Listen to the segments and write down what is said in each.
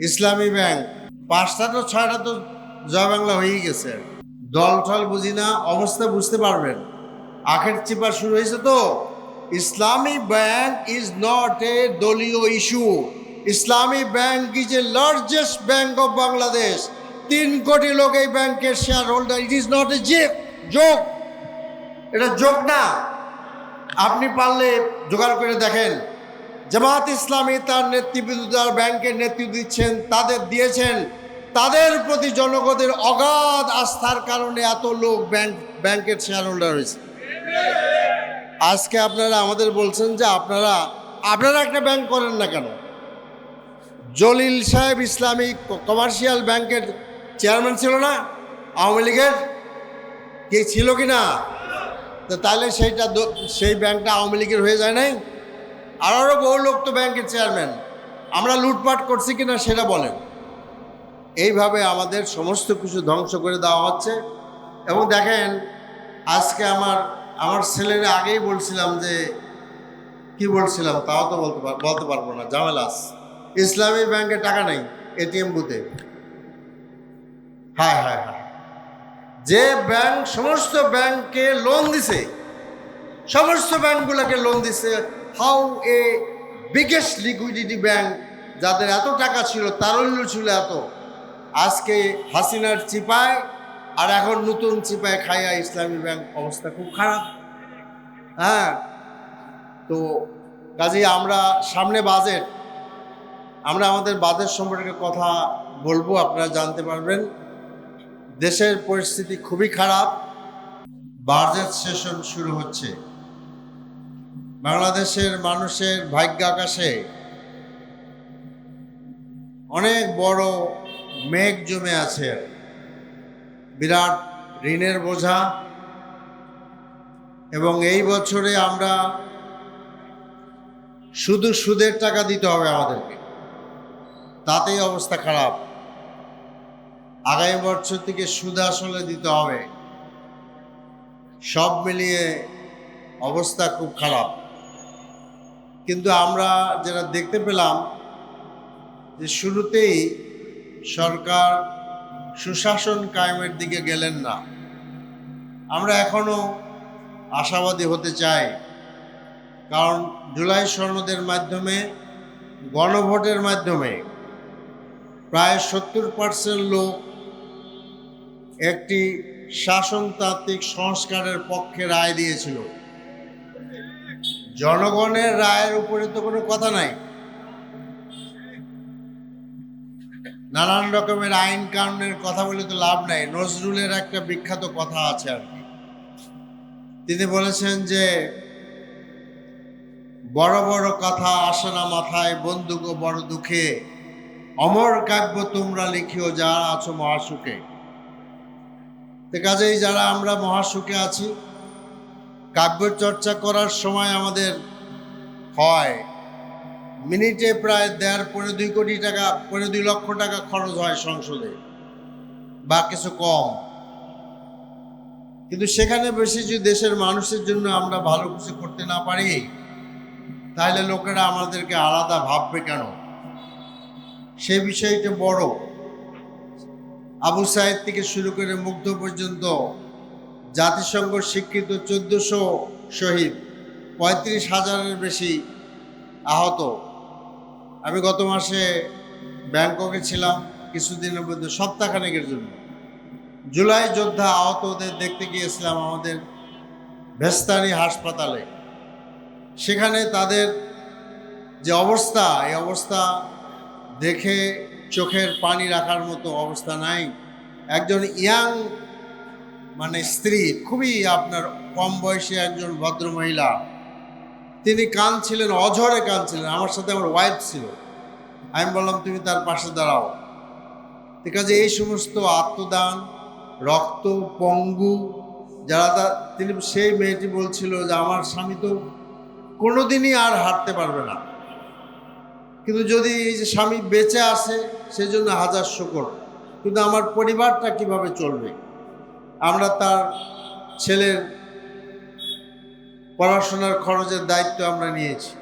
ইসলামী bank 5টা তো 6টা তো জয় বাংলা হয়েই গেছে। দল টল বুঝি না, অবস্থা বুঝতে পারবেন। আখের চিপা শুরু হয়েছে তো। ইসলামী ব্যাংক ইজ নট এ দলীয় issue. Islami bank is a largest bank of Bangladesh. 3 কোটি লোক এই ব্যাংকের share holder. It is not a joke. এটা জোক না। আপনি পারলে জোগাড় করে দেখেন। জামাত ইসলামী তার নেতৃবৃন্দ যারা ব্যাংকের নেতৃত্ব দিচ্ছেন, তাদের দিয়েছেন, তাদের প্রতি জনগণের অগাধ আস্থার কারণে এত লোক ব্যাংকের শেয়ার হোল্ডার হয়েছে। আজকে আপনারা আমাদের বলছেন যে আপনারা একটা ব্যাংক করেন না কেন? জলিল সাহেব ইসলামী কমার্শিয়াল ব্যাংকের চেয়ারম্যান ছিল না আওয়ামী লীগের? কে ছিল কি না? তো তাহলে সেই ব্যাংকটা আওয়ামী লীগের হয়ে যায় নাই? আরও বহু লোক তো ব্যাংকের চেয়ারম্যান। আমরা লুটপাট করছি কিনা সেটা বলেন। এইভাবে আমাদের সমস্ত কিছু ধ্বংস করে দেওয়া হচ্ছে। এবং দেখেন, আজকে আমার ছেলেরা আগেই বলছিলাম যে কি বলছিলাম তাও তো বলতে পারবো না, ঝামেলাস। ইসলামী ব্যাংকে টাকা নেই এটিএম বুথে। হ্যাঁ হ্যাঁ হ্যাঁ, যে ব্যাংক সমস্ত ব্যাংককে লোন দিছে, সমস্ত ব্যাংকগুলোকে লোন দিছে, how A biggest liquidity bank, যাদের এত টাকা ছিল, তারল্য ছিল এত, আজকে হাসিনার চিপায় আর এখন নতুন চিপায় খাইয়া ইসলামী ব্যাংক অবস্থা খুব খারাপ। হ্যাঁ, তো কাজেই আমরা সামনে বাজেট, আমরা আমাদের বাজেট সম্পর্কে কথা বলবো, আপনারা জানতে পারবেন। দেশের পরিস্থিতি খুবই খারাপ। বাজেট সেশন শুরু হচ্ছে। বাংলাদেশের মানুষের ভাগ্য আকাশে অনেক বড় মেঘ জমে আছে, বিরাট ঋণের বোঝা। এবং এই বছরে আমরা শুধু সুদের টাকা দিতে হবে আমাদেরকে, তাতেই অবস্থা খারাপ। আগামী বছর থেকে সুদ আসলে দিতে হবে। সব মিলিয়ে অবস্থা খুব খারাপ। কিন্তু আমরা যেটা দেখতে পেলাম যে শুরুতেই সরকার সুশাসন কায়েমের দিকে গেলেন না। আমরা এখনো আশাবাদী হতে চাই, কারণ জুলাই সনদের মাধ্যমে, গণভোটের মাধ্যমে প্রায় 70% লোক একটি শাসনতান্ত্রিক সংস্কারের পক্ষে রায় দিয়েছিল। জনগণের রায়ের উপরে তো কোনো কথা নাই। নানান রকমের আইন কানুনের কথা বলে তো লাভ নাই। নজরুলের একটা বিখ্যাত কথা আছে আর কি, তিনি বলেছেন যে বড় বড় কথা আসে না মাথায়, বন্ধু গো বড় দুঃখে, অমর কাব্য তোমরা লিখিও যারা আছো মহাসুখে। তো কাজেই যারা আমরা মহাসুখে আছি, কাব্য চর্চা করার সময় আমাদের হয় মিনিটে প্রায় 1.5-2 কোটি টাকা, 2 লক্ষ টাকা খরচ হয় সংসদে, বা কিছু কম। কিন্তু সেখানে বেশি যদি দেশের মানুষের জন্য আমরা ভালো কিছু করতে না পারি, তাহলে লোকেরা আমাদেরকে আলাদা ভাববে কেন? সে বিষয়টা বড়। আবু সাইদ থেকে শুরু করে মুগ্ধ পর্যন্ত জাতিসংঘ স্বীকৃত 1400 শহীদ, 35,000-এর বেশি আহত। আমি গত মাসে ব্যাংককে ছিলাম কিছুদিনের মধ্যে, সপ্তাহখানেকের জন্য। জুলাই যোদ্ধা আহতদের দেখতে গিয়েছিলাম আমাদের ভেস্তানি হাসপাতালে। সেখানে তাদের যে অবস্থা, এই অবস্থা দেখে চোখের পানি রাখার মতো অবস্থা নাই। একজন ইয়াং স্ত্রী, খুবই আপনার কম বয়সী একজন ভদ্রমহিলা, তিনি কাঁদছিলেন, অঝরে কাঁদছিলেন। আমার সাথে আমার ওয়াইফ ছিল। আমি বললাম তুমি তার পাশে দাঁড়াও। ঠিক আছে, এই সমস্ত আত্মদান, রক্ত পঙ্গু যারা, সেই মেয়েটি বলছিল যে আমার স্বামী তো কোনোদিনই আর হাঁটতে পারবে না, কিন্তু যদি এই যে স্বামী বেঁচে আসে সেজন্য হাজার শুকর, কিন্তু আমার পরিবারটা কিভাবে চলবে? আমরা তার ছেলের পড়াশোনার খরচের দায়িত্ব আমরা নিয়েছি।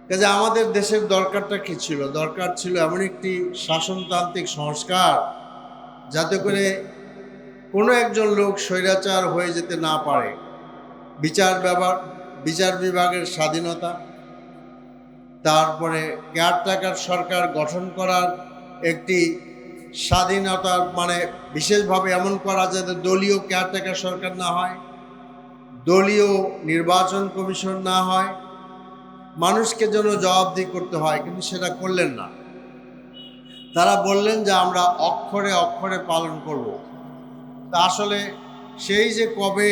কাজে আমাদের দেশের দরকারটা কি ছিল? দরকার ছিল এমন একটি শাসনতান্ত্রিক সংস্কার যাতে করে কোনো একজন লোক স্বৈরাচার হয়ে যেতে না পারে। বিচার বিভাগের স্বাধীনতা, তারপরে কেয়ারটেকার সরকার গঠন করার একটি স্বাধীনতা, মানে বিশেষভাবে এমন করা যাতে দলীয় কেয়ারটেকার সরকার না হয়, দলীয় নির্বাচন কমিশন না হয়, মানুষকে যেন জবাবদিহি করতে হয়, কিন্তু সেটা করলেন না। তারা বললেন যে আমরা অক্ষরে অক্ষরে পালন করব। তা আসলে সেই যে কবে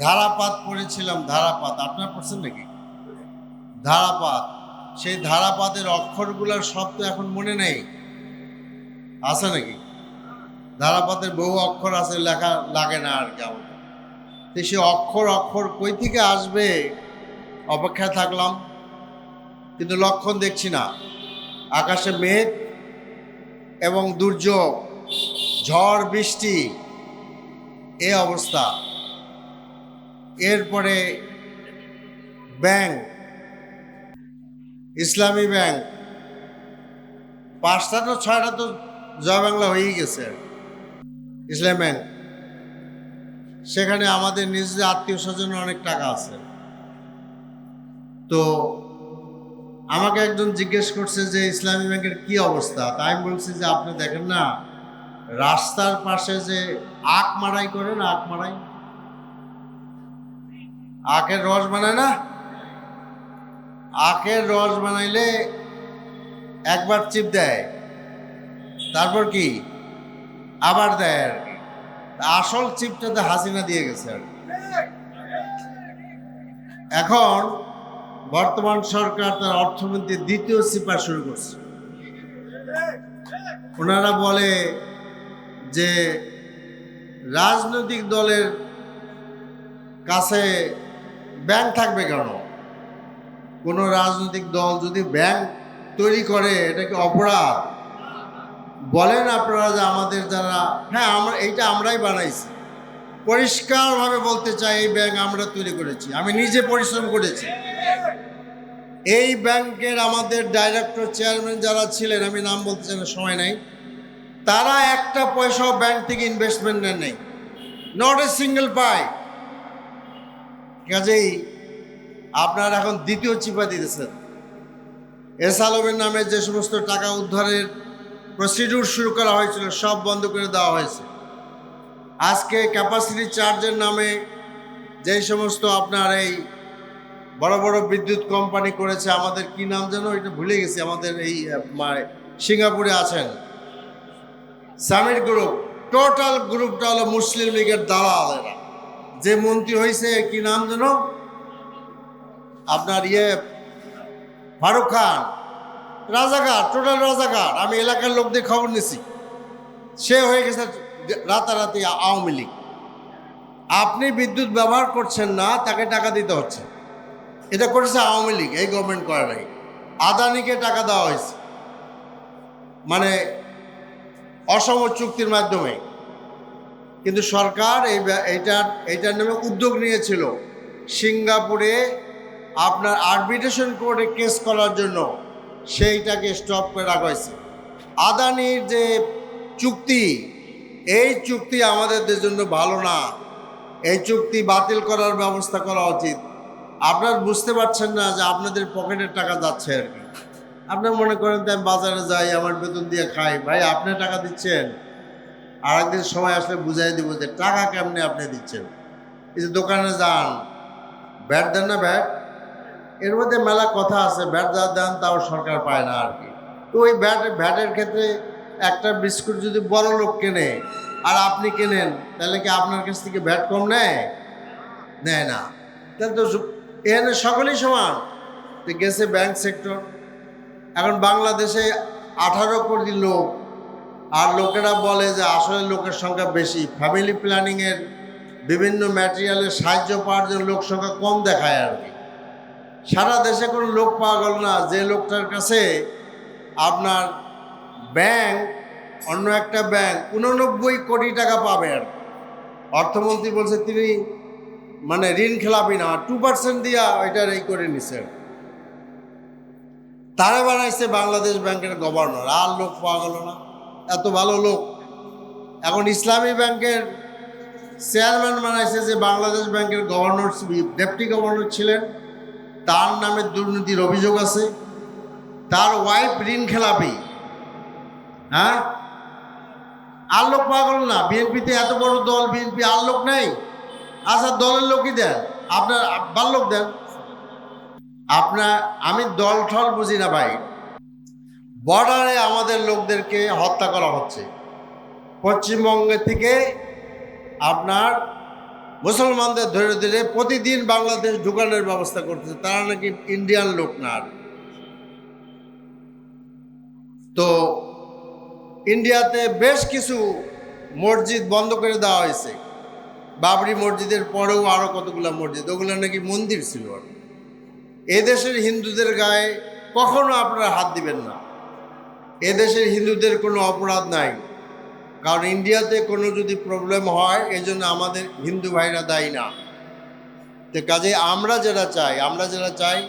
ধারাপাত পড়েছিলাম, ধারাপাত আপনারা পড়ছেন নাকি? ধারাপাত, সেই ধারাপাতের অক্ষরগুলোর শব্দ এখন মনে নেই, আছে নাকি? ধারাপাতের বহু অক্ষর আছে, লেখা লাগে না আর কি আমাদের। তো সে অক্ষর অক্ষর কই থেকে আসবে অপেক্ষায় থাকলাম, কিন্তু লক্ষণ দেখছি না। আকাশে মেঘ এবং দুর্যোগ, ঝড় বৃষ্টি, এ অবস্থা। এরপরে ব্যাংক, ইসলামী ব্যাংক, 5টা তো 6টা তো জয় বাংলা হয়েই গেছে। ইসলামী ব্যাংক, সেখানে আমাদের নিজেদের আত্মীয় স্বজনের অনেক টাকা আছে। তো আমাকে একজন জিজ্ঞেস করছে যে ইসলামী ব্যাংকের কি অবস্থা। তাই আমি বলছি যে আপনি দেখেন না, রাস্তার পাশে যে আখ মারাই করে না, আখ মারাই, আখের রস বানায় না, আখের রস বানাইলে একবার চিপ দেয়, তারপর কি আবার দেয় আর কি। আসল চিপটাতে হাসিনা দিয়ে গেছে আর কি। এখন বর্তমান সরকার তার অর্থমন্ত্রী 2য় চিপা শুরু করছে। ওনারা বলে যে রাজনৈতিক দলের কাছে ব্যাংক থাকবে কেন? কোনো রাজনৈতিক দল যদি ব্যাংক তৈরি করে এটা কি অপরাধ? বলেন আপনারা যে আমাদের যারা, হ্যাঁ এইটা আমরাই বানাইছি, পরিষ্কারভাবে বলতে চাই এই ব্যাংক আমরা তৈরি করেছি, আমি নিজে পরিশ্রম করেছি। এই ব্যাংকের আমাদের ডাইরেক্টর চেয়ারম্যান যারা ছিলেন, আমি নাম বলতে চাই না, সময় নাই, তারা একটা পয়সাও ব্যাংক থেকে ইনভেস্টমেন্ট নেন নাই, নট এ সিঙ্গেল পাই। কাজেই আপনারা এখন 2য় চিপা দিতেছেন। এস আলমের নামে যে সমস্ত টাকা উদ্ধারের প্রসিডিউর শুরু করা হয়েছিল সব বন্ধ করে দেওয়া হয়েছে। আজকে ক্যাপাসিটি চার্জের নামে যেই সমস্ত আপনার এই বড় বড় বিদ্যুৎ কোম্পানি করেছে, আমাদের কি নাম যেন, এটা ভুলে গেছি, আমাদের এই সিঙ্গাপুরে আছেন সামিট গ্রুপ, টোটাল গ্রুপটা হলো মুসলিম লীগের দালালেরা। যে মন্ত্রী হয়েছে কি নাম যেন আপনার ফারুক খান, রাজাকার, টোটাল রাজাকার। আমি এলাকার লোকদের খবর নিছি, সে হয়ে গেছে রাতারাতি আওয়ামী লীগ। আপনি বিদ্যুৎ ব্যবহার করছেন না, তাকে টাকা দিতে হচ্ছে। এটা করেছে আওয়ামী লীগ, এই গভর্নমেন্ট করে নাই। আদানিকে টাকা দেওয়া হয়েছে, মানে অসম চুক্তির মাধ্যমে। কিন্তু সরকার এইটার নামে উদ্যোগ নিয়েছিল সিঙ্গাপুরে আপনার আরবিট্রেশন কোর্টে কেস করার জন্য, সেইটাকে স্টপ করে রাখা হয়েছে। আদানির যে চুক্তি, এই চুক্তি আমাদের জন্য ভালো না, এই চুক্তি বাতিল করার ব্যবস্থা করা উচিত। আপনারা বুঝতে পারছেন না যে আপনাদের পকেটের টাকা যাচ্ছে আর কি। আপনার মনে করেন তাই বাজারে যাই, আমার বেতন দিয়ে খাই, ভাই আপনি টাকা দিচ্ছেন, আর একদিন সময় আসলে বুঝাই দিব যে টাকা কেমনে আপনি দিচ্ছেন। এই যে দোকানে যান, ব্যাট দেন না, ব্যাট, এর মধ্যে মেলা কথা আছে, ব্যাট যা দেন তাও সরকার পায় না আর কি। তো ওই ভ্যাটের ক্ষেত্রে একটা বিস্কুট যদি বড় লোক কেনে আর আপনি কেনেন, তাহলে কি আপনার কাছ থেকে ভ্যাট কম নেয়? নেয় না। তাহলে তো এখানে সকলেই সমান। তো গেছে ব্যাংক সেক্টর। এখন বাংলাদেশে 18 কোটি লোক, আর লোকেরা বলে যে আসলে লোকের সংখ্যা বেশি। ফ্যামিলি প্ল্যানিংয়ের বিভিন্ন ম্যাটেরিয়ালের সাহায্য পাওয়ার জন্য লোক সংখ্যা কম দেখায় আর কি। সারা দেশে কোনো লোক পাওয়া গেল না যে লোকটার কাছে আপনার ব্যাংক, অন্য একটা ব্যাংক 89 কোটি টাকা পাবে আর। অর্থমন্ত্রী বলছে তিনি মানে ঋণ খেলাপি না, 2% দিয়া এটার এই করে নিছে। তারা বানাইছে বাংলাদেশ ব্যাংকের গভর্নর। আর লোক পাওয়া গেল না, এত ভালো লোক। এখন ইসলামী ব্যাংকের চেয়ারম্যান বানাইছে যে বাংলাদেশ ব্যাংকের গভর্নর, ডেপুটি গভর্নর ছিলেন, তার নামে দুর্নীতির অভিযোগ আছে, তার ওয়াইফ ঋণ খেলাপি। হ্যাঁ, আর লোক পাগল না? বিএনপিতে এত বড় দল, বিএনপি আর লোক নেই? আচ্ছা, দলের লোকই দেন, আপনার আব্বার লোক দেন। আপনার, আমি দল ঠল বুঝি না ভাই। বর্ডারে আমাদের লোকদেরকে হত্যা করা হচ্ছে। পশ্চিমবঙ্গে থেকে আপনার মুসলমানদের ধরে ধরে প্রতিদিন বাংলাদেশ ঢুকানোর ব্যবস্থা করতেছে, তারা নাকি ইন্ডিয়ান লোক না। তো ইন্ডিয়াতে বেশ কিছু মসজিদ বন্ধ করে দেওয়া হয়েছে। বাবরি মসজিদের পরেও আরও কতগুলো মসজিদ, ওগুলো নাকি মন্দির ছিল। এদেশের হিন্দুদের গায়ে কখনো আপনারা হাত দিবেন না। এদেশের হিন্দুদের কোনো অপরাধ নাই, কারণ ইন্ডিয়াতে কোনো যদি প্রবলেম হয় এই জন্য আমাদের হিন্দু ভাইরা দায়ী না। তো কাজে আমরা যেটা চাই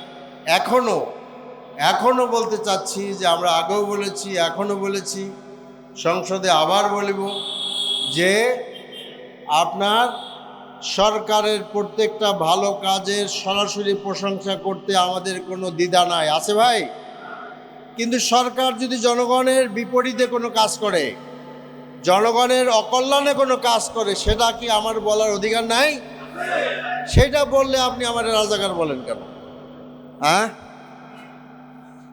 এখনও বলতে চাচ্ছি যে আমরা আগেও বলেছি, এখনও বলেছি, সংসদে আবার বলব যে আপনার সরকারের প্রত্যেকটা ভালো কাজের সরাসরি প্রশংসা করতে আমাদের কোনো দ্বিধা নাই, আছে ভাই? কিন্তু সরকার যদি জনগণের বিপরীতে কোনো কাজ করে, জনগণের অকল্যাণে কোনো কাজ করে, সেটা কি আমার বলার অধিকার নাই? সেটা বললে আপনি আমার রাজাকার বলেন কেন? হ্যাঁ,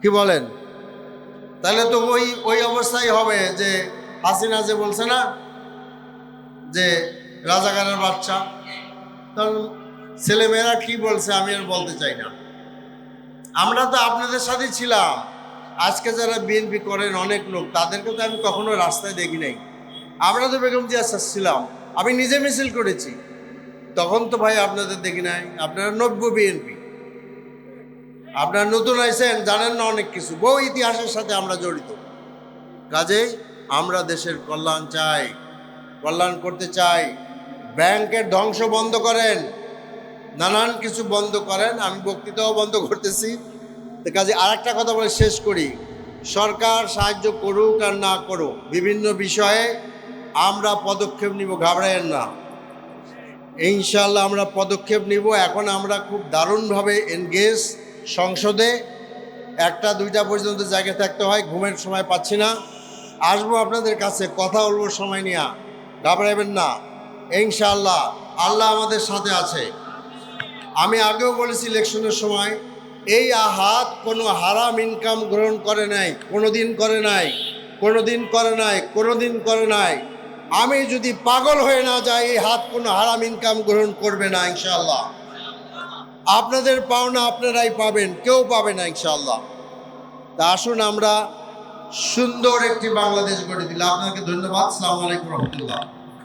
কি বলেন? তাহলে তো ওই অবস্থাই হবে যে হাসিনা যে বলছে না যে রাজাকারের বাচ্চা। তখন ছেলেমেয়েরা কি বলছে আমি আর বলতে চাই না। আমরা তো আপনাদের সাথেই ছিলাম। আজকে যারা বিএনপি করেন অনেক লোক, তাদেরকে তো আমি কখনো রাস্তায় দেখি নাই। আমরা তো বেগম জিয়া ছিলাম, আমি নিজে মিছিল করেছি, তখন তো ভাই আপনাদের দেখি নাই। আপনারা নব্য বিএনপি, আপনারা নতুন আইছেন, জানেন না অনেক কিছু, বহু ইতিহাসের সাথে আমরা জড়িত। কাজেই আমরা দেশের কল্যাণ চাই, কল্যাণ করতে চাই। ব্যাংকের ধ্বংস বন্ধ করেন, নানান কিছু বন্ধ করেন। আমি বক্তৃতাও বন্ধ করতেছি। তো কাজে আর একটা কথা বলে শেষ করি, সরকার সাহায্য করুক আর না করুক, বিভিন্ন বিষয়ে আমরা পদক্ষেপ নিব, ঘাবড়ায়েন না। ইনশাআল্লাহ আমরা পদক্ষেপ নিব। এখন আমরা খুব দারুণভাবে এনগেজ। সংসদে 1টা-2টা পর্যন্ত জায়গায় থাকতে হয়, ঘুমের সময় পাচ্ছি না। আসবো আপনাদের কাছে, কথা বলবো সময় নিয়ে, ঘাবড়াবেন না। ইনশাআল্লাহ আল্লাহ আমাদের সাথে আছে। আমি আগেও বলেছি ইলেকশনের সময়, এই হাত কোনো হারাম ইনকাম গ্রহণ করে নাই, কোনোদিন করে নাই, কোনোদিন করে নাই, কোনোদিন করে নাই। আমি যদি পাগল হয়ে না যাই, এই হাত কোনো হারাম ইনকাম গ্রহণ করবে না ইনশাআল্লাহ। আপনাদের পাওনা আপনারাই পাবেন, কেউ পাবে না ইনশাআল্লাহ। তা আসুন আমরা সুন্দর একটি বাংলাদেশ গড়ে দিলাম। আপনাকে ধন্যবাদ। আসসালামু আলাইকুম রহমতুল্লাহ।